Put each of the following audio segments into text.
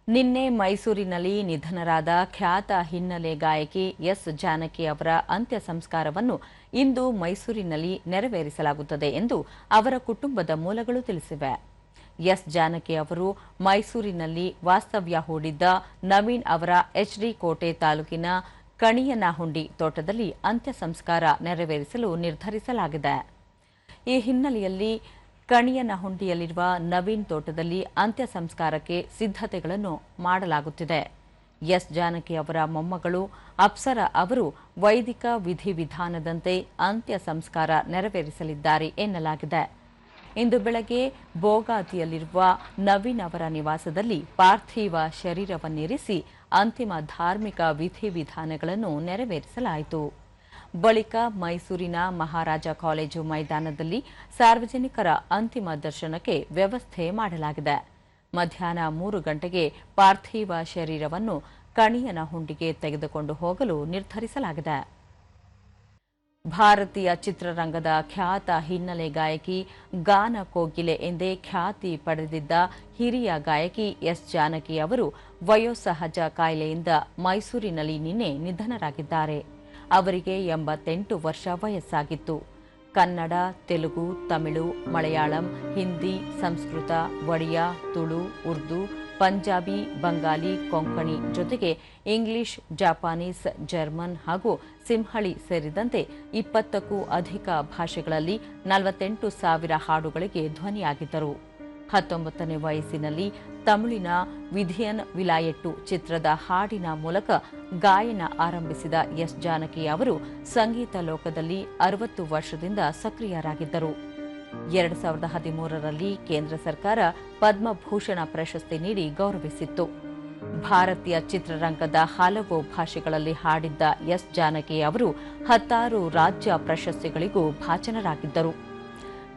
ನಿನ್ನೆ ಮೈಸೂರಿನಲ್ಲಿ ನಿಧನರಾದ ಖ್ಯಾತ ಹಿನ್ನೆಲೆ ಗಾಯಕಿ ಎಸ್ ಜಾನಕಿ ಅವರ ಅಂತ್ಯ ಸಂಸ್ಕಾರವನ್ನು ಇಂದು ಮೈಸೂರಿನಲ್ಲಿ ನೆರವೇರಿಸಲಾಗುತ್ತದೆ ಎಂದು ಅವರ ಕುಟುಂಬದ ಮೂಲಗಳು ತಿಳಿಸಿವೆ. ಎಸ್ ಜಾನಕಿ ಅವರು ಮೈಸೂರಿನಲ್ಲಿ ವಾಸ್ತವ್ಯ ಹೂಡಿದ್ದ ನವೀನ್ ಅವರ ಎಚ್ಡಿ ಕೋಟೆ ತಾಲೂಕಿನ ಕಣಿಯನಹುಂಡಿ ತೋಟದಲ್ಲಿ ಅಂತ್ಯ ಸಂಸ್ಕಾರ ನೆರವೇರಿಸಲು ನಿರ್ಧರಿಸಲಾಗಿದೆ. ಈ ಹಿನ್ನೆಲೆಯಲ್ಲಿ ಕಣಿಯನಹುಂಡಿಯಲ್ಲಿರುವ ನವೀನ್ ತೋಟದಲ್ಲಿ ಅಂತ್ಯ ಸಂಸ್ಕಾರಕ್ಕೆ ಸಿದ್ಧತೆಗಳನ್ನು ಮಾಡಲಾಗುತ್ತಿದೆ. ಎಸ್ ಜಾನಕಿ ಅವರ ಮೊಮ್ಮಗಳು ಅಪ್ಸರಾ ಅವರು ವೈದಿಕ ವಿಧಿವಿಧಾನದಂತೆ ಅಂತ್ಯ ಸಂಸ್ಕಾರ ನೆರವೇರಿಸಲಿದ್ದಾರೆ ಎನ್ನಲಾಗಿದೆ. ಇಂದು ಬೆಳಗ್ಗೆ ಬೋಗಾದಿಯಲ್ಲಿರುವ ನವೀನ್ ಅವರ ನಿವಾಸದಲ್ಲಿ ಪಾರ್ಥಿವ ಶರೀರವನ್ನಿರಿಸಿ ಅಂತಿಮ ಧಾರ್ಮಿಕ ವಿಧಿವಿಧಾನಗಳನ್ನು ನೆರವೇರಿಸಲಾಯಿತು. ಬಳಿಕ ಮೈಸೂರಿನ ಮಹಾರಾಜ ಕಾಲೇಜು ಮೈದಾನದಲ್ಲಿ ಸಾರ್ವಜನಿಕರ ಅಂತಿಮ ದರ್ಶನಕ್ಕೆ ವ್ಯವಸ್ಥೆ ಮಾಡಲಾಗಿದೆ. ಮಧ್ಯಾಹ್ನ 3 ಗಂಟೆಗೆ ಪಾರ್ಥಿವ ಶರೀರವನ್ನು ಕಣಿಯನಹುಂಡಿಗೆ ತೆಗೆದುಕೊಂಡು ಹೋಗಲು ನಿರ್ಧರಿಸಲಾಗಿದೆ. ಭಾರತೀಯ ಚಿತ್ರರಂಗದ ಖ್ಯಾತ ಹಿನ್ನೆಲೆ ಗಾಯಕಿ, ಗಾನ ಕೋಗಿಲೆ ಎಂದೇ ಖ್ಯಾತಿ ಪಡೆದಿದ್ದ ಹಿರಿಯ ಗಾಯಕಿ ಎಸ್ ಜಾನಕಿ ಅವರು ವಯೋಸಹಜ ಕಾಯಿಲೆಯಿಂದ ಮೈಸೂರಿನಲ್ಲಿ ನಿನ್ನೆ ನಿಧನರಾಗಿದ್ದಾರೆ. ಅವರಿಗೆ 88 ವರ್ಷ ವಯಸ್ಸಾಗಿತ್ತು. ಕನ್ನಡ, ತೆಲುಗು, ತಮಿಳು, ಮಲಯಾಳಂ, ಹಿಂದಿ, ಸಂಸ್ಕೃತ, ಒಡಿಯಾ, ತುಳು, ಉರ್ದು, ಪಂಜಾಬಿ, ಬಂಗಾಲಿ, ಕೊಂಕಣಿ ಜೊತೆಗೆ ಇಂಗ್ಲಿಷ್, ಜಪಾನೀಸ್, ಜರ್ಮನ್ ಹಾಗೂ ಸಿಂಹಳಿ ಸೇರಿದಂತೆ 20ಕ್ಕೂ ಅಧಿಕ ಭಾಷೆಗಳಲ್ಲಿ 48,000 ಹಾಡುಗಳಿಗೆ ಧ್ವನಿಯಾಗಿದ್ದರು. 19ನೇ ವಯಸ್ಸಿನಲ್ಲಿ ತಮಿಳಿನ ವಿಧಿಯನ್ ವಿಲಾಯೆಟ್ಟು ಚಿತ್ರದ ಹಾಡಿನ ಮೂಲಕ ಗಾಯನ ಆರಂಭಿಸಿದ ಎಸ್ ಜಾನಕಿ ಅವರು ಸಂಗೀತ ಲೋಕದಲ್ಲಿ 60 ವರ್ಷದಿಂದ ಸಕ್ರಿಯರಾಗಿದ್ದರು. 2013ರಲ್ಲಿ ಕೇಂದ್ರ ಸರ್ಕಾರ ಪದ್ಮಭೂಷಣ ಪ್ರಶಸ್ತಿ ನೀಡಿ ಗೌರವಿಸಿತ್ತು. ಭಾರತೀಯ ಚಿತ್ರರಂಗದ ಹಲವು ಭಾಷೆಗಳಲ್ಲಿ ಹಾಡಿದ್ದ ಎಸ್ ಜಾನಕಿ ಅವರು 16 ರಾಜ್ಯ ಪ್ರಶಸ್ತಿಗಳಿಗೂ ಭಾಜನರಾಗಿದ್ದರು.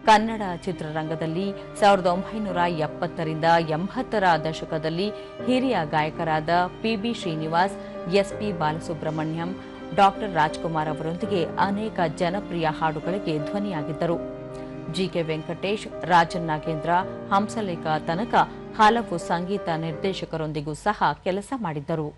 ಕನ್ನಡ ಚಿತ್ರರಂಗದಲ್ಲಿ 1970ರಿಂದ 80ರ ದಶಕದಲ್ಲಿ ಹಿರಿಯ ಗಾಯಕರಾದ PB Srinivas, SP Balasubrahmanyam, doctor Rajkumar ಅವರೊಂದಿಗೆ ಅನೇಕ ಜನಪ್ರಿಯ ಹಾಡುಗಳಿಗೆ ಧ್ವನಿಯಾಗಿದ್ದರು. ಜಿಕೆ ವೆಂಕಟೇಶ್, ರಾಜನ್ ನಾಗೇಂದ್ರ, ಹಂಸಲೇಖ ತನಕ ಹಲವು ಸಂಗೀತ ನಿರ್ದೇಶಕರೊಂದಿಗೂ ಸಹ ಕೆಲಸ ಮಾಡಿದ್ದರು.